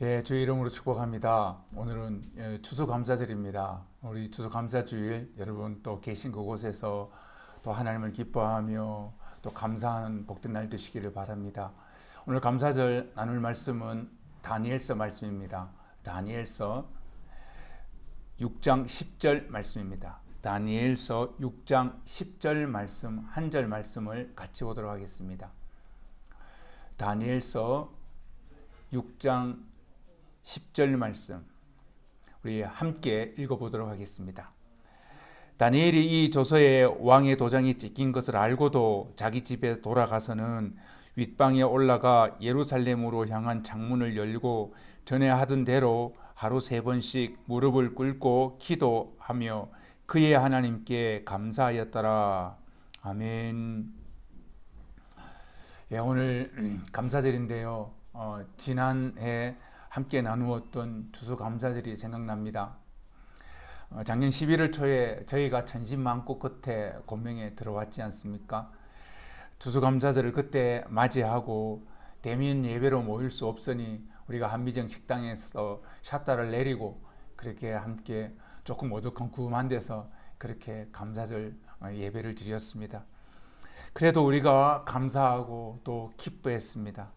예, 주의 이름으로 축복합니다. 오늘은 추수감사절입니다. 우리 추수감사주일 여러분 또 계신 그곳에서 또 하나님을 기뻐하며 또 감사하는 복된 날 되시기를 바랍니다. 오늘 감사절 나눌 말씀은 다니엘서 말씀입니다. 다니엘서 6장 10절 말씀입니다. 다니엘서 6장 10절 말씀 한 절 말씀을 같이 보도록 하겠습니다. 다니엘서 6장 10절 말씀 우리 함께 읽어보도록 하겠습니다. 다니엘이 이 조서에 왕의 도장이 찍힌 것을 알고도 자기 집에 돌아가서는 윗방에 올라가 예루살렘으로 향한 창문을 열고 전에 하던 대로 하루 3번씩 무릎을 꿇고 기도하며 그의 하나님께 감사하였더라. 아멘. 예, 오늘 감사절인데요. 지난해 함께 나누었던 추수감사절이 생각납니다. 작년 11월 초에 저희가 천신만고 끝에 곤명에 들어왔지 않습니까? 추수감사절을 그때 맞이하고 대면 예배로 모일 수 없으니 우리가 한미정 식당에서 샷다를 내리고 그렇게 함께 조금 어두컴컴한 데서 그렇게 감사절 예배를 드렸습니다. 그래도 우리가 감사하고 또 기뻐했습니다.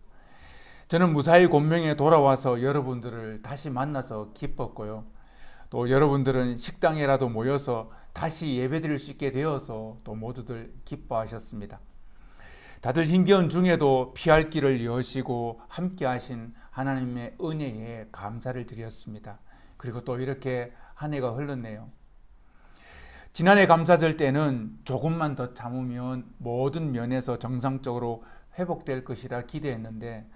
저는 무사히 곤명에 돌아와서 여러분들을 다시 만나서 기뻤고요. 또 여러분들은 식당에라도 모여서 다시 예배드릴 수 있게 되어서 또 모두들 기뻐하셨습니다. 다들 힘겨운 중에도 피할 길을 여시고 함께 하신 하나님의 은혜에 감사를 드렸습니다. 그리고 또 이렇게 한 해가 흘렀네요. 지난해 감사절 때는 조금만 더 참으면 모든 면에서 정상적으로 회복될 것이라 기대했는데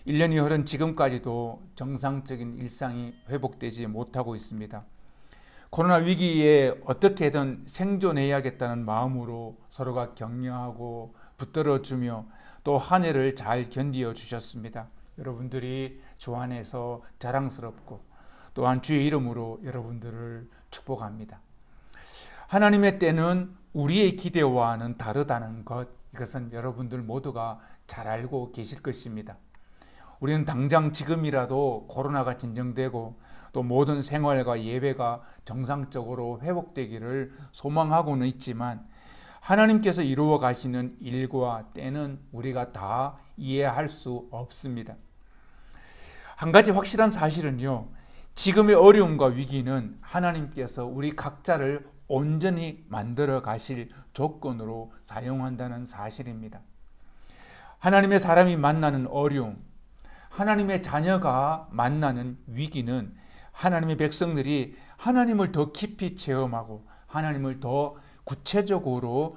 1년이 흐른 지금까지도 정상적인 일상이 회복되지 못하고 있습니다. 코로나 위기에 어떻게든 생존해야겠다는 마음으로 서로가 격려하고 붙들어주며 또 한 해를 잘 견디어 주셨습니다. 여러분들이 주 안에서 자랑스럽고 또한 주의 이름으로 여러분들을 축복합니다. 하나님의 때는 우리의 기대와는 다르다는 것, 이것은 여러분들 모두가 잘 알고 계실 것입니다. 우리는 당장 지금이라도 코로나가 진정되고 또 모든 생활과 예배가 정상적으로 회복되기를 소망하고는 있지만 하나님께서 이루어 가시는 일과 때는 우리가 다 이해할 수 없습니다. 한 가지 확실한 사실은요, 지금의 어려움과 위기는 하나님께서 우리 각자를 온전히 만들어 가실 조건으로 사용한다는 사실입니다. 하나님의 사람이 만나는 어려움, 하나님의 자녀가 만나는 위기는 하나님의 백성들이 하나님을 더 깊이 체험하고 하나님을 더 구체적으로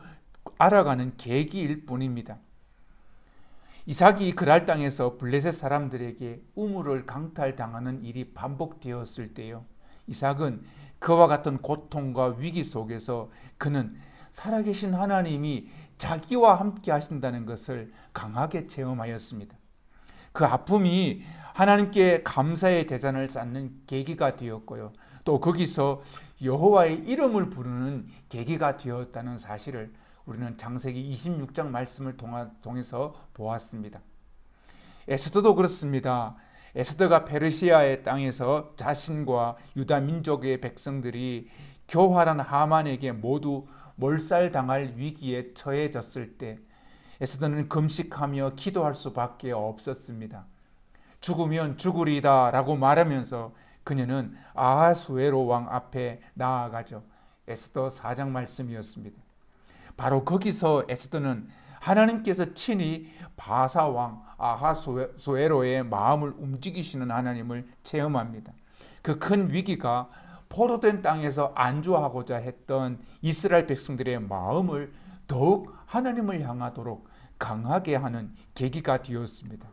알아가는 계기일 뿐입니다. 이삭이 그랄 땅에서 블레셋 사람들에게 우물을 강탈당하는 일이 반복되었을 때요, 이삭은 그와 같은 고통과 위기 속에서 그는 살아계신 하나님이 자기와 함께 하신다는 것을 강하게 체험하였습니다. 그 아픔이 하나님께 감사의 대잔을 쌓는 계기가 되었고요. 또 거기서 여호와의 이름을 부르는 계기가 되었다는 사실을 우리는 창세기 26장 말씀을 통해서 보았습니다. 에스더도 그렇습니다. 에스더가 페르시아의 땅에서 자신과 유다 민족의 백성들이 교활한 하만에게 모두 몰살당할 위기에 처해졌을 때 에스더는 금식하며 기도할 수밖에 없었습니다. 죽으면 죽으리다 라고 말하면서 그녀는 아하수에로 왕 앞에 나아가죠. 에스더 4장 말씀이었습니다. 바로 거기서 에스더는 하나님께서 친히 바사 왕 아하수에로의 마음을 움직이시는 하나님을 체험합니다. 그 큰 위기가 포로된 땅에서 안주하고자 했던 이스라엘 백성들의 마음을 더욱 하나님을 향하도록 강하게 하는 계기가 되었습니다.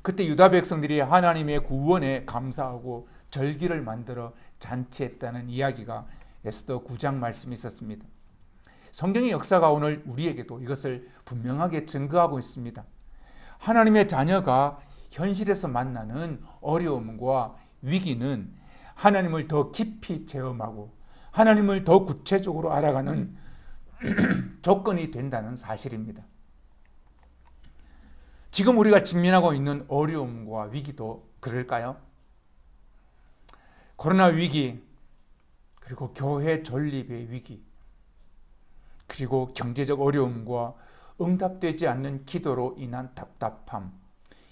그때 유다 백성들이 하나님의 구원에 감사하고 절기를 만들어 잔치했다는 이야기가 에스더 9장 말씀이 있었습니다. 성경의 역사가 오늘 우리에게도 이것을 분명하게 증거하고 있습니다. 하나님의 자녀가 현실에서 만나는 어려움과 위기는 하나님을 더 깊이 체험하고 하나님을 더 구체적으로 알아가는 조건이 된다는 사실입니다. 지금 우리가 직면하고 있는 어려움과 위기도 그럴까요? 코로나 위기, 그리고 교회 존립의 위기, 그리고 경제적 어려움과 응답되지 않는 기도로 인한 답답함,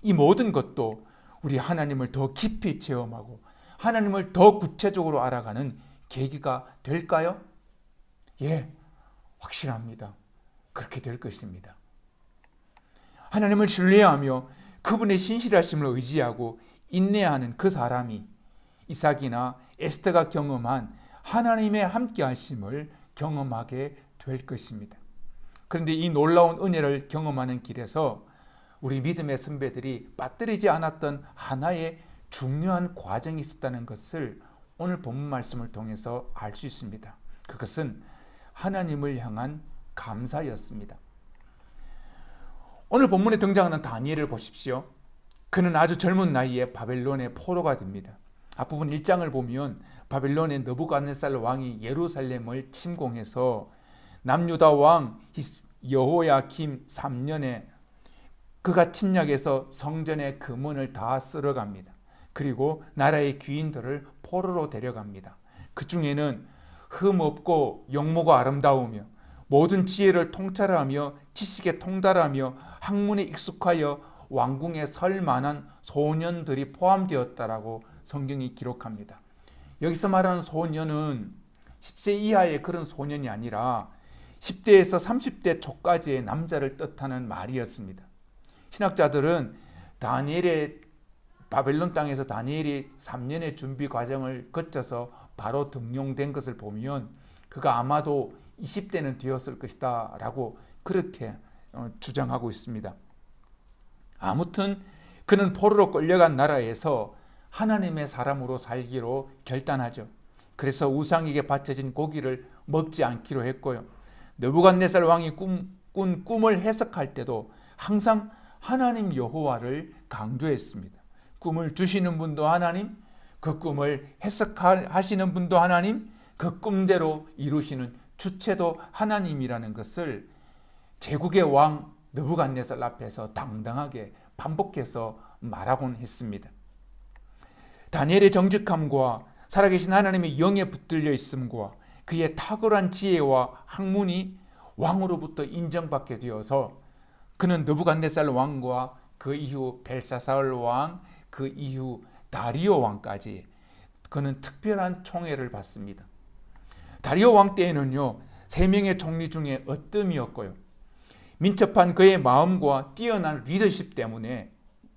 이 모든 것도 우리 하나님을 더 깊이 체험하고 하나님을 더 구체적으로 알아가는 계기가 될까요? 예, 확실합니다. 그렇게 될 것입니다. 하나님을 신뢰하며 그분의 신실하심을 의지하고 인내하는 그 사람이 이삭이나 에스더가 경험한 하나님의 함께하심을 경험하게 될 것입니다. 그런데 이 놀라운 은혜를 경험하는 길에서 우리 믿음의 선배들이 빠뜨리지 않았던 하나의 중요한 과정이 있었다는 것을 오늘 본문 말씀을 통해서 알 수 있습니다. 그것은 하나님을 향한 감사였습니다. 오늘 본문에 등장하는 다니엘을 보십시오. 그는 아주 젊은 나이에 바벨론의 포로가 됩니다. 앞부분 1장을 보면 바벨론의 느부갓네살 왕이 예루살렘을 침공해서 남유다 왕 여호야김 3년에 그가 침략해서 성전의 금은을 다 쓸어갑니다. 그리고 나라의 귀인들을 포로로 데려갑니다. 그 중에는 흠없고 용모가 아름다우며 모든 지혜를 통찰하며 지식에 통달하며 학문에 익숙하여 왕궁에 설 만한 소년들이 포함되었다라고 성경이 기록합니다. 여기서 말하는 소년은 10세 이하의 그런 소년이 아니라 10대에서 30대 초까지의 남자를 뜻하는 말이었습니다. 신학자들은 다니엘의 바벨론 땅에서 다니엘이 3년의 준비 과정을 거쳐서 바로 등용된 것을 보면 그가 아마도 20대는 되었을 것이다 라고 그렇게 주장하고 있습니다. 아무튼 그는 포로로 끌려간 나라에서 하나님의 사람으로 살기로 결단하죠. 그래서 우상에게 바쳐진 고기를 먹지 않기로 했고요. 느부갓네살 왕이 꾼 꿈을 해석할 때도 항상 하나님 여호와를 강조했습니다. 꿈을 주시는 분도 하나님, 그 꿈을 해석하시는 분도 하나님, 그 꿈대로 이루시는 주체도 하나님이라는 것을 제국의 왕 느부갓네살 앞에서 당당하게 반복해서 말하곤 했습니다. 다니엘의 정직함과 살아계신 하나님의 영에 붙들려 있음과 그의 탁월한 지혜와 학문이 왕으로부터 인정받게 되어서 그는 느부갓네살 왕과 그 이후 벨사살 왕, 그 이후 다리오 왕까지 그는 특별한 총애를 받습니다. 다리오 왕 때에는요, 3명의 총리 중에 으뜸이었고요. 민첩한 그의 마음과 뛰어난 리더십 때문에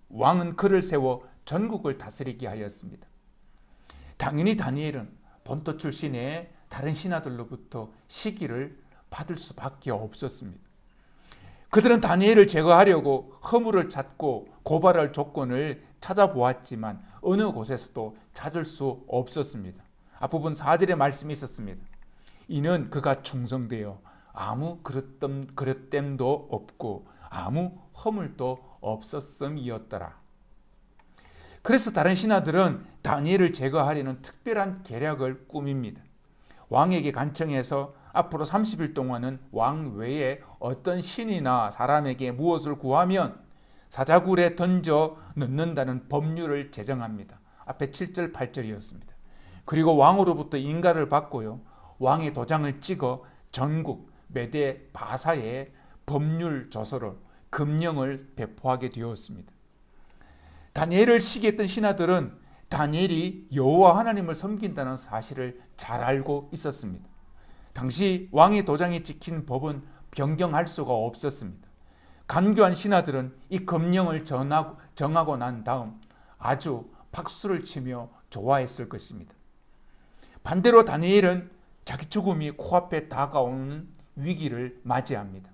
왕은 그를 세워 전국을 다스리게 하였습니다. 당연히 다니엘은 본토 출신의 다른 신하들로부터 시기를 받을 수밖에 없었습니다. 그들은 다니엘을 제거하려고 허물을 찾고 고발할 조건을 찾아보았지만 어느 곳에서도 찾을 수 없었습니다. 앞부분 4절에 말씀이 있었습니다. 이는 그가 충성되어 아무 그릇됨도 없고 아무 허물도 없었음이었더라. 그래서 다른 신하들은 다니엘을 제거하려는 특별한 계략을 꾸밉니다. 왕에게 간청해서 앞으로 30일 동안은 왕 외에 어떤 신이나 사람에게 무엇을 구하면 사자굴에 던져 넣는다는 법률을 제정합니다. 앞에 7절 8절이었습니다. 그리고 왕으로부터 인가를 받고요, 왕의 도장을 찍어 전국 메대 바사에 법률 조서를 금령을 배포하게 되었습니다. 다니엘을 시기했던 신하들은 다니엘이 여호와 하나님을 섬긴다는 사실을 잘 알고 있었습니다. 당시 왕의 도장이 찍힌 법은 변경할 수가 없었습니다. 간교한 신하들은 이 금령을 정하고 난 다음 아주 박수를 치며 좋아했을 것입니다. 반대로 다니엘은 자기 죽음이 코앞에 다가오는 위기를 맞이합니다.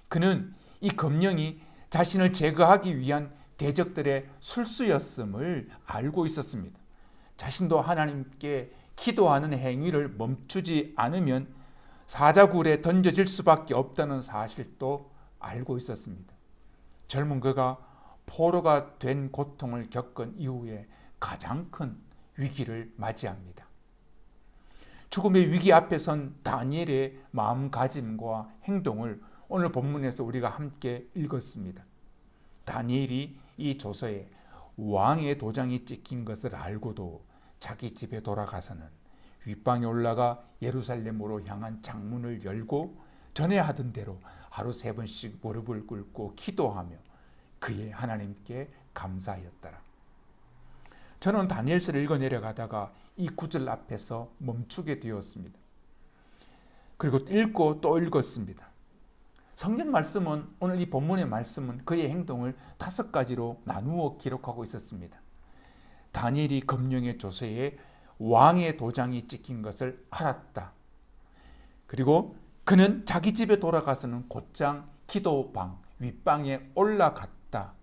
그는 이 금령이 자신을 제거하기 위한 대적들의 술수였음을 알고 있었습니다. 자신도 하나님께 기도하는 행위를 멈추지 않으면 사자굴에 던져질 수밖에 없다는 사실도 알고 있었습니다. 젊은 그가 포로가 된 고통을 겪은 이후에 가장 큰 위기를 맞이합니다. 죽음의 위기 앞에 선 다니엘의 마음가짐과 행동을 오늘 본문에서 우리가 함께 읽었습니다. 다니엘이 이 조서에 왕의 도장이 찍힌 것을 알고도 자기 집에 돌아가서는 윗방에 올라가 예루살렘으로 향한 창문을 열고 전에 하던 대로 하루 3번씩 무릎을 꿇고 기도하며 그의 하나님께 감사하였더라. 저는 다니엘서를 읽어 내려가다가 이 구절 앞에서 멈추게 되었습니다. 그리고 읽고 또 읽었습니다. 성경 말씀은, 오늘 이 본문의 말씀은 그의 행동을 5가지로 나누어 기록하고 있었습니다. 다니엘이 금령의 조서에 왕의 도장이 찍힌 것을 알았다. 그리고 그는 자기 집에 돌아가서는 곧장 기도방 윗방에 올라갔다.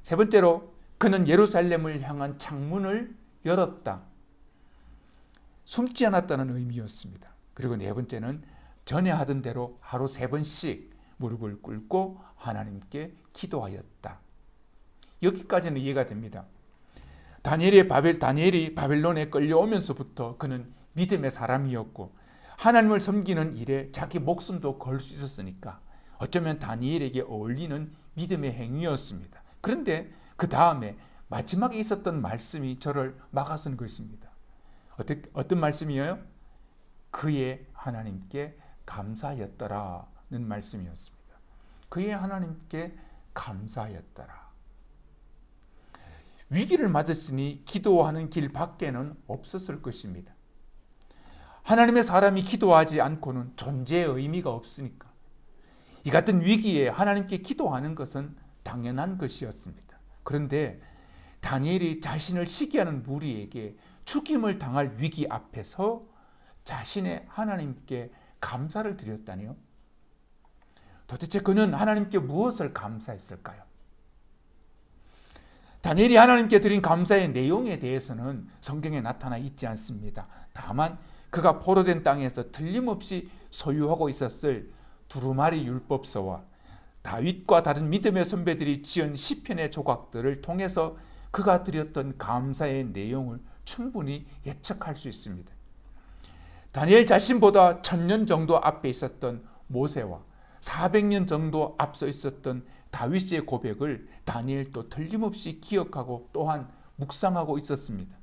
3번째로 그는 예루살렘을 향한 창문을 열었다. 숨지 않았다는 의미였습니다. 그리고 4번째는 전에 하던 대로 하루 3번씩 무릎을 꿇고 하나님께 기도하였다. 여기까지는 이해가 됩니다. 다니엘이 바벨론에 끌려오면서부터 그는 믿음의 사람이었고 하나님을 섬기는 일에 자기 목숨도 걸 수 있었으니까 어쩌면 다니엘에게 어울리는 믿음의 행위였습니다. 그런데 그 다음에 마지막에 있었던 말씀이 저를 막아선 것입니다. 어떤 말씀이에요? 그의 하나님께 감사하였더라는 말씀이었습니다. 그의 하나님께 감사하였더라. 위기를 맞았으니 기도하는 길 밖에는 없었을 것입니다. 하나님의 사람이 기도하지 않고는 존재의 의미가 없으니까 이 같은 위기에 하나님께 기도하는 것은 당연한 것이었습니다. 그런데 다니엘이 자신을 시기하는 무리에게 죽임을 당할 위기 앞에서 자신의 하나님께 감사를 드렸다니요. 도대체 그는 하나님께 무엇을 감사했을까요? 다니엘이 하나님께 드린 감사의 내용에 대해서는 성경에 나타나 있지 않습니다. 다만 그가 포로된 땅에서 틀림없이 소유하고 있었을 두루마리 율법서와 다윗과 다른 믿음의 선배들이 지은 시편의 조각들을 통해서 그가 드렸던 감사의 내용을 충분히 예측할 수 있습니다. 다니엘 자신보다 1000년 정도 앞에 있었던 모세와 400년 정도 앞서 있었던 다윗의 고백을 다니엘도 틀림없이 기억하고 또한 묵상하고 있었습니다.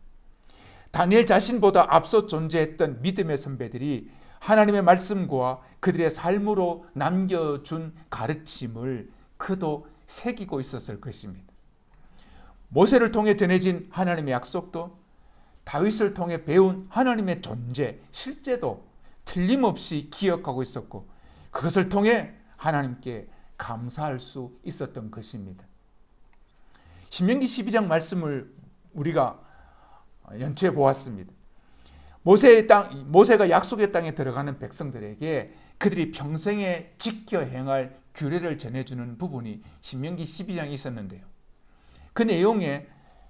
다니엘 자신보다 앞서 존재했던 믿음의 선배들이 하나님의 말씀과 그들의 삶으로 남겨준 가르침을 그도 새기고 있었을 것입니다. 모세를 통해 전해진 하나님의 약속도 다윗을 통해 배운 하나님의 존재, 실제도 틀림없이 기억하고 있었고 그것을 통해 하나님께 감사할 수 있었던 것입니다. 신명기 12장 말씀을 우리가 연초에 보았습니다. 모세가 약속의 땅에 들어가는 백성들에게 그들이 평생에 지켜 행할 규례를 전해주는 부분이 신명기 12장에 있었는데요. 그 내용에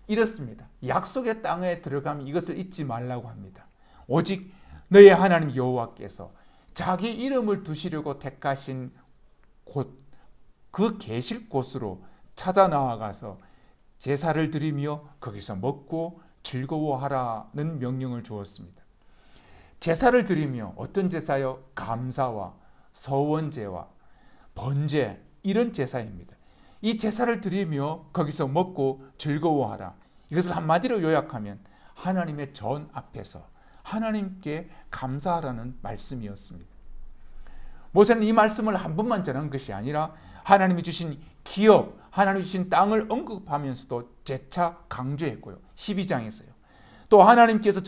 이렇습니다. 약속의 땅에 들어가면 이것을 잊지 말라고 합니다. 오직 너의 하나님 여호와께서 자기 이름을 두시려고 택하신 곳, 그 계실 곳으로 찾아 나아가서 제사를 드리며 거기서 먹고 즐거워하라는 명령을 주었습니다. 제사를 드리며 어떤 제사요? 감사와 서원제와 번제, 이런 제사입니다. 이 제사를 드리며 거기서 먹고 즐거워하라. 이것을 한마디로 요약하면 하나님의 전 앞에서 하나님께 감사하라는 말씀이었습니다. 모세는 이 말씀을 한 번만 전한 것이 아니라 하나님이 주신 기업, 하나님이 주신 땅을 언급하면서도 재차 강조했고요. 12장에서요. 또 하나님께서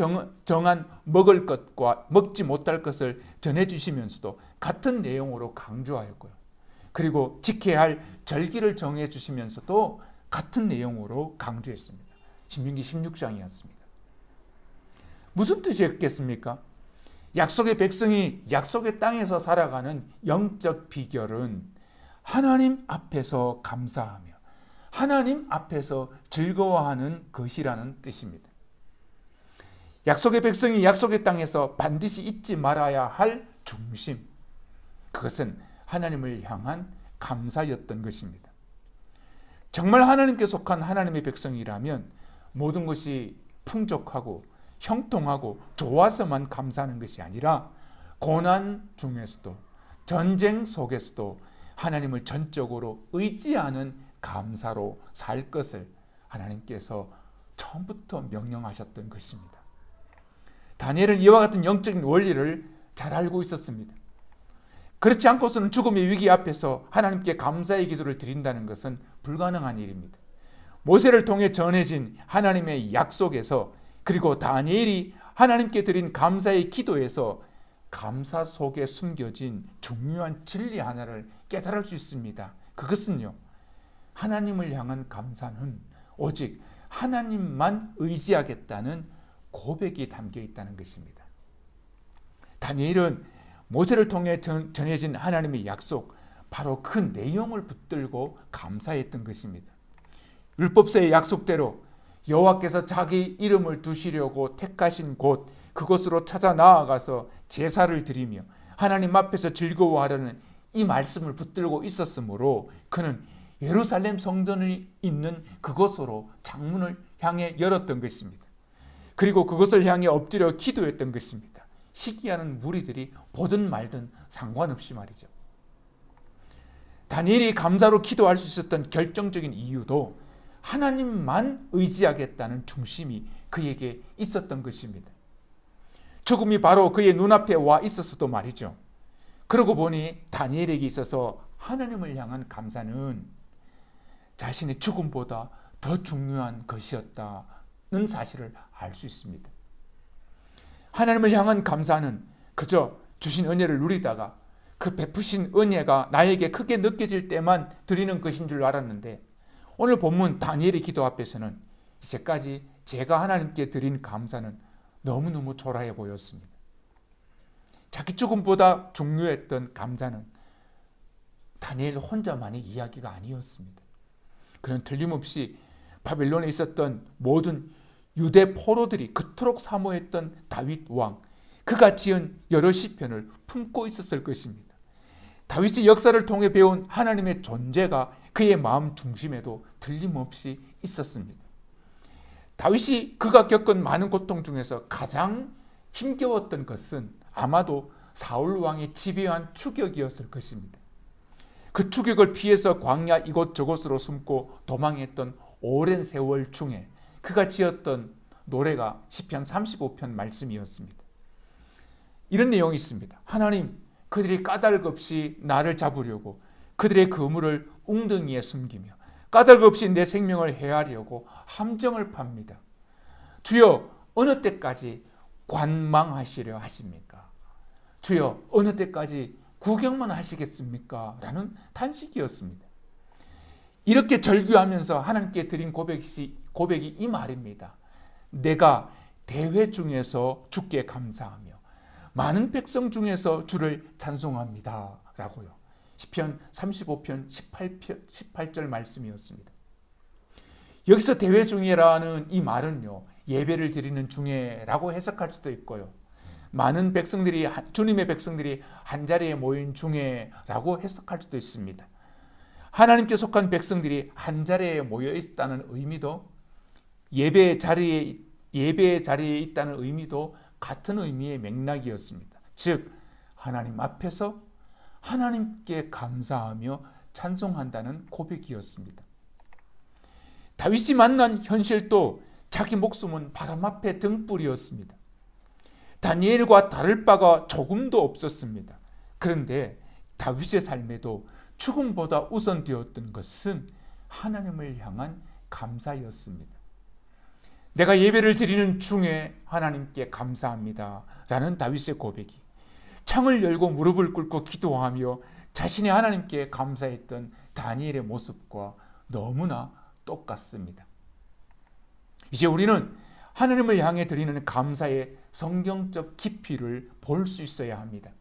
정한 먹을 것과 먹지 못할 것을 전해주시면서도 같은 내용으로 강조하였고요. 그리고 지켜야 할 절기를 정해주시면서도 같은 내용으로 강조했습니다. 신명기 16장이었습니다. 무슨 뜻이었겠습니까? 약속의 백성이 약속의 땅에서 살아가는 영적 비결은 하나님 앞에서 감사하며 하나님 앞에서 즐거워하는 것이라는 뜻입니다. 약속의 백성이 약속의 땅에서 반드시 잊지 말아야 할 중심, 그것은 하나님을 향한 감사였던 것입니다. 정말 하나님께 속한 하나님의 백성이라면 모든 것이 풍족하고 형통하고 좋아서만 감사하는 것이 아니라 고난 중에서도 전쟁 속에서도 하나님을 전적으로 의지하는 감사로 살 것을 하나님께서 처음부터 명령하셨던 것입니다. 다니엘은 이와 같은 영적인 원리를 잘 알고 있었습니다. 그렇지 않고서는 죽음의 위기 앞에서 하나님께 감사의 기도를 드린다는 것은 불가능한 일입니다. 모세를 통해 전해진 하나님의 약속에서, 그리고 다니엘이 하나님께 드린 감사의 기도에서 감사 속에 숨겨진 중요한 진리 하나를 깨달을 수 있습니다. 그것은요, 하나님을 향한 감사는 오직 하나님만 의지하겠다는 고백이 담겨 있다는 것입니다. 다니엘은 모세를 통해 전해진 하나님의 약속, 바로 그 내용을 붙들고 감사했던 것입니다. 율법서의 약속대로 여호와께서 자기 이름을 두시려고 택하신 곳, 그곳으로 찾아 나아가서 제사를 드리며 하나님 앞에서 즐거워하려는 이 말씀을 붙들고 있었으므로 그는 예루살렘 성전이 있는 그곳으로 창문을 향해 열었던 것입니다. 그리고 그것을 향해 엎드려 기도했던 것입니다. 시기하는 무리들이 보든 말든 상관없이 말이죠. 다니엘이 감사로 기도할 수 있었던 결정적인 이유도 하나님만 의지하겠다는 중심이 그에게 있었던 것입니다. 죽음이 바로 그의 눈앞에 와 있었어도 말이죠. 그러고 보니 다니엘에게 있어서 하나님을 향한 감사는 자신의 죽음보다 더 중요한 것이었다는 사실을 알 수 있습니다. 하나님을 향한 감사는 그저 주신 은혜를 누리다가 그 베푸신 은혜가 나에게 크게 느껴질 때만 드리는 것인 줄 알았는데, 오늘 본문 다니엘의 기도 앞에서는 이제까지 제가 하나님께 드린 감사는 너무너무 초라해 보였습니다. 자기 죽음보다 중요했던 감사는 다니엘 혼자만의 이야기가 아니었습니다. 그는 틀림없이 바벨론에 있었던 모든 유대 포로들이 그토록 사모했던 다윗 왕, 그가 지은 여러 시편을 품고 있었을 것입니다. 다윗의 역사를 통해 배운 하나님의 존재가 그의 마음 중심에도 틀림없이 있었습니다. 다윗이 그가 겪은 많은 고통 중에서 가장 힘겨웠던 것은 아마도 사울 왕의 집요한 추격이었을 것입니다. 그 추격을 피해서 광야 이곳저곳으로 숨고 도망했던 오랜 세월 중에 그가 지었던 노래가 시편 35편 말씀이었습니다. 이런 내용이 있습니다. 하나님, 그들이 까닭 없이 나를 잡으려고 그들의 그물을 웅덩이에 숨기며 까닭 없이 내 생명을 해하려고 함정을 팝니다. 주여, 어느 때까지 관망하시려 하십니까? 주여, 어느 때까지 구경만 하시겠습니까? 라는 탄식이었습니다. 이렇게 절규하면서 하나님께 드린 고백이 이 말입니다. 내가 대회 중에서 주께 감사하며 많은 백성 중에서 주를 찬송합니다. 라고요. 시편 35편 18절 말씀이었습니다. 여기서 대회 중에라는 이 말은요, 예배를 드리는 중에라고 해석할 수도 있고요, 많은 백성들이, 주님의 백성들이 한자리에 모인 중에라고 해석할 수도 있습니다. 하나님께 속한 백성들이 한자리에 모여 있다는 의미도, 예배의 자리에 있다는 의미도 같은 의미의 맥락이었습니다. 즉, 하나님 앞에서 하나님께 감사하며 찬송한다는 고백이었습니다. 다윗이 만난 현실도 자기 목숨은 바람 앞에 등불이었습니다. 다니엘과 다를 바가 조금도 없었습니다. 그런데 다윗의 삶에도 죽음보다 우선되었던 것은 하나님을 향한 감사였습니다. 내가 예배를 드리는 중에 하나님께 감사합니다. 라는 다윗의 고백이 창을 열고 무릎을 꿇고 기도하며 자신이 하나님께 감사했던 다니엘의 모습과 너무나 똑같습니다. 이제 우리는 하나님을 향해 드리는 감사의 성경적 깊이를 볼 수 있어야 합니다.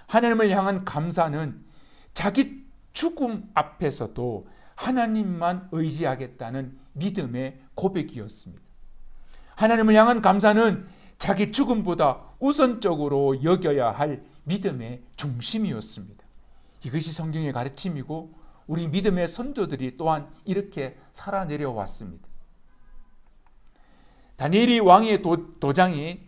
하나님을 향한 감사는 자기 죽음 앞에서도 하나님만 의지하겠다는 믿음의 고백이었습니다. 하나님을 향한 감사는 자기 죽음보다 우선적으로 여겨야 할 믿음의 중심이었습니다. 이것이 성경의 가르침이고 우리 믿음의 선조들이 또한 이렇게 살아내려왔습니다. 다니엘이 왕의 도장이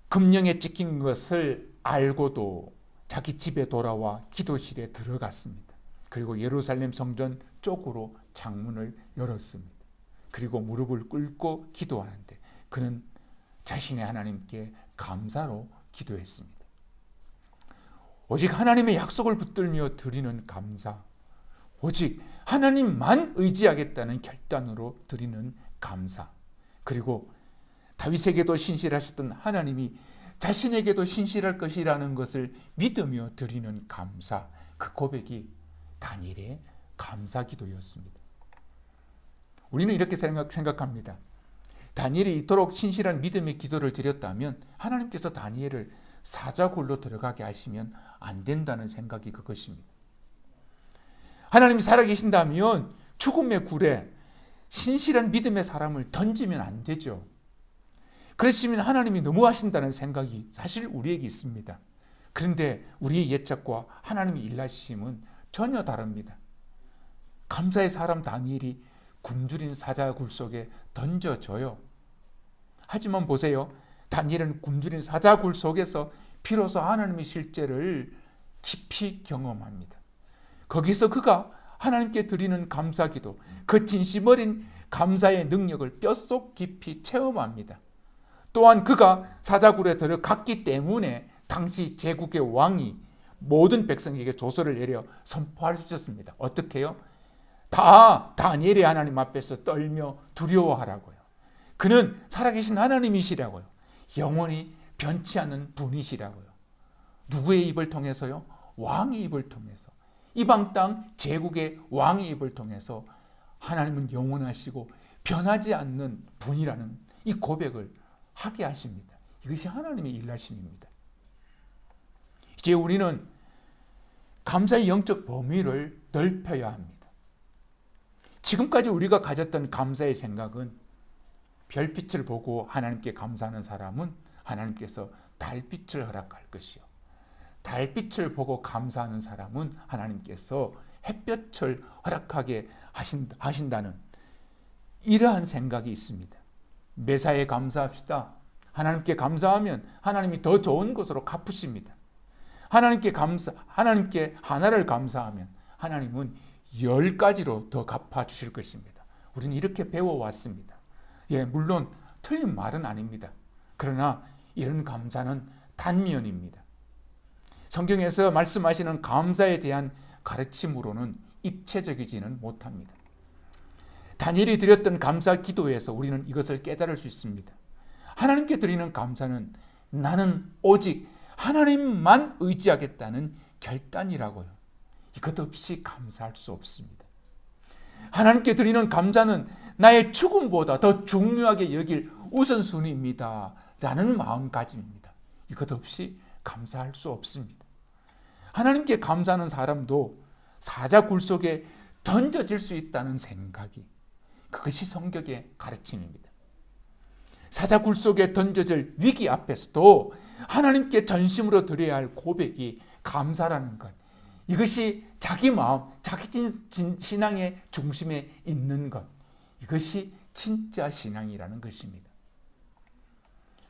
금령에 찍힌 것을 알고도 자기 집에 돌아와 기도실에 들어갔습니다. 그리고 예루살렘 성전 쪽으로 창문을 열었습니다. 그리고 무릎을 꿇고 기도하는데 그는 자신의 하나님께 감사로 기도했습니다. 오직 하나님의 약속을 붙들며 드리는 감사, 오직 하나님만 의지하겠다는 결단으로 드리는 감사, 그리고 다윗에게도 신실하셨던 하나님이 자신에게도 신실할 것이라는 것을 믿으며 드리는 감사, 그 고백이 다니엘의 감사 기도였습니다. 우리는 이렇게 생각합니다. 다니엘이 이토록 신실한 믿음의 기도를 드렸다면 하나님께서 다니엘을 사자굴로 들어가게 하시면 안 된다는 생각이 그것입니다. 하나님이 살아계신다면 죽음의 굴에 신실한 믿음의 사람을 던지면 안 되죠. 그랬으면 하나님이 너무하신다는 생각이 사실 우리에게 있습니다. 그런데 우리의 예측과 하나님의 일하심은 전혀 다릅니다. 감사의 사람 다니엘이 굶주린 사자굴 속에 던져져요. 하지만 보세요. 다니엘은 굶주린 사자굴 속에서 비로소 하나님의 실제를 깊이 경험합니다. 거기서 그가 하나님께 드리는 감사기도, 그 진심 어린 감사의 능력을 뼛속 깊이 체험합니다. 또한 그가 사자굴에 들어갔기 때문에 당시 제국의 왕이 모든 백성에게 조서를 내려 선포할 수 있었습니다. 어떻게 해요? 다 다니엘의 하나님 앞에서 떨며 두려워하라고요. 그는 살아계신 하나님이시라고요. 영원히 변치 않는 분이시라고요. 누구의 입을 통해서요? 왕의 입을 통해서. 이방 땅 제국의 왕의 입을 통해서 하나님은 영원하시고 변하지 않는 분이라는 이 고백을 하게 하십니다. 이것이 하나님의 일하심입니다. 이제 우리는 감사의 영적 범위를 넓혀야 합니다. 지금까지 우리가 가졌던 감사의 생각은 별빛을 보고 하나님께 감사하는 사람은 하나님께서 달빛을 허락할 것이요, 달빛을 보고 감사하는 사람은 하나님께서 햇볕을 허락하게 하신다는 이러한 생각이 있습니다. 매사에 감사합시다. 하나님께 감사하면 하나님이 더 좋은 것으로 갚으십니다. 하나님께 하나를 감사하면 하나님은 10가지로 더 갚아주실 것입니다. 우리는 이렇게 배워왔습니다. 물론 틀린 말은 아닙니다. 그러나 이런 감사는 단면입니다. 성경에서 말씀하시는 감사에 대한 가르침으로는 입체적이지는 못합니다. 다니엘이 드렸던 감사 기도에서 우리는 이것을 깨달을 수 있습니다. 하나님께 드리는 감사는 나는 오직 하나님만 의지하겠다는 결단이라고요. 이것 없이 감사할 수 없습니다. 하나님께 드리는 감사는 나의 죽음보다 더 중요하게 여길 우선순위입니다 라는 마음가짐입니다. 이것 없이 감사할 수 없습니다. 하나님께 감사하는 사람도 사자굴 속에 던져질 수 있다는 생각이, 그것이 성경의 가르침입니다. 사자굴 속에 던져질 위기 앞에서도 하나님께 전심으로 드려야 할 고백이 감사라는 것, 이것이 자기 마음, 자기 신앙의 중심에 있는 것, 이것이 진짜 신앙이라는 것입니다.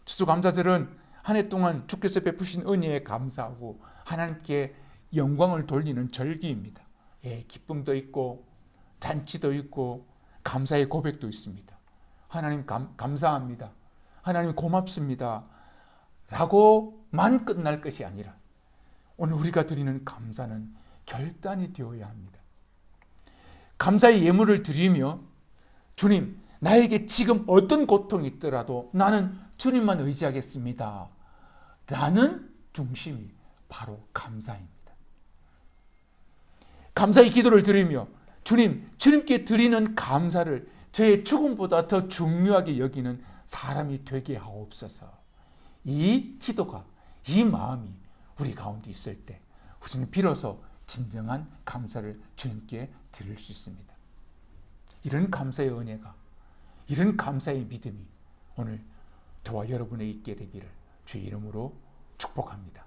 추수감사절은 한 해 동안 주께서 베푸신 은혜에 감사하고 하나님께 영광을 돌리는 절기입니다. 기쁨도 있고 잔치도 있고 감사의 고백도 있습니다. 하나님 감사합니다. 하나님 고맙습니다. 라고만 끝날 것이 아니라 오늘 우리가 드리는 감사는 결단이 되어야 합니다. 감사의 예물을 드리며 주님, 나에게 지금 어떤 고통이 있더라도 나는 주님만 의지하겠습니다 라는 중심이 바로 감사입니다. 감사의 기도를 드리며 주님께 드리는 감사를 저의 죽음보다 더 중요하게 여기는 사람이 되게 하옵소서. 이 기도가, 이 마음이 우리 가운데 있을 때 우리는 비로소 진정한 감사를 주님께 드릴 수 있습니다. 이런 감사의 은혜가, 이런 감사의 믿음이 오늘 저와 여러분에 있게 되기를 주의 이름으로 축복합니다.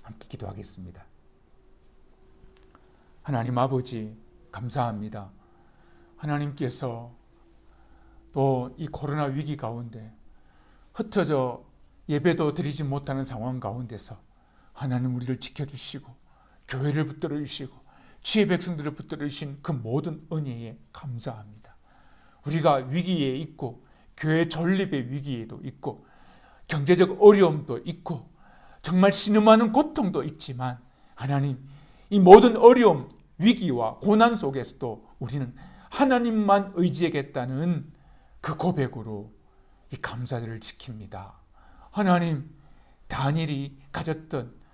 함께 기도하겠습니다. 하나님 아버지, 감사합니다. 하나님께서 또 이 코로나 위기 가운데 흩어져 예배도 드리지 못하는 상황 가운데서 하나님 우리를 지켜주시고 교회를 붙들어 주시고 주의 백성들을 붙들으신 그 모든 은혜에 감사합니다. 우리가 위기에 있고 교회 존립의 위기에도 있고 경제적 어려움도 있고 정말 신음하는 고통도 있지만 하나님, 이 모든 어려움, 위기와 고난 속에서도 우리는 하나님만 의지하겠다는 그 고백으로 이 감사를 지킵니다. 하나님, 다니엘이 가졌던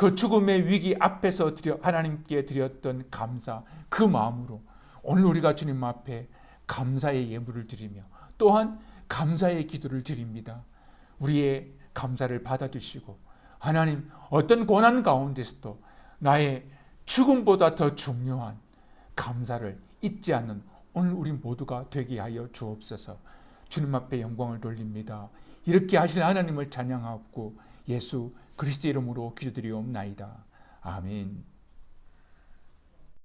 그 죽음의 위기 앞에서 하나님께 드렸던 감사, 그 마음으로 오늘 우리가 주님 앞에 감사의 예물을 드리며 또한 감사의 기도를 드립니다. 우리의 감사를 받아주시고 하나님, 어떤 고난 가운데서도 나의 죽음보다 더 중요한 감사를 잊지 않는 오늘 우리 모두가 되게 하여 주옵소서. 주님 앞에 영광을 돌립니다. 이렇게 하실 하나님을 찬양하고 예수 그리스도 이름으로 기도드리옵나이다. 아멘.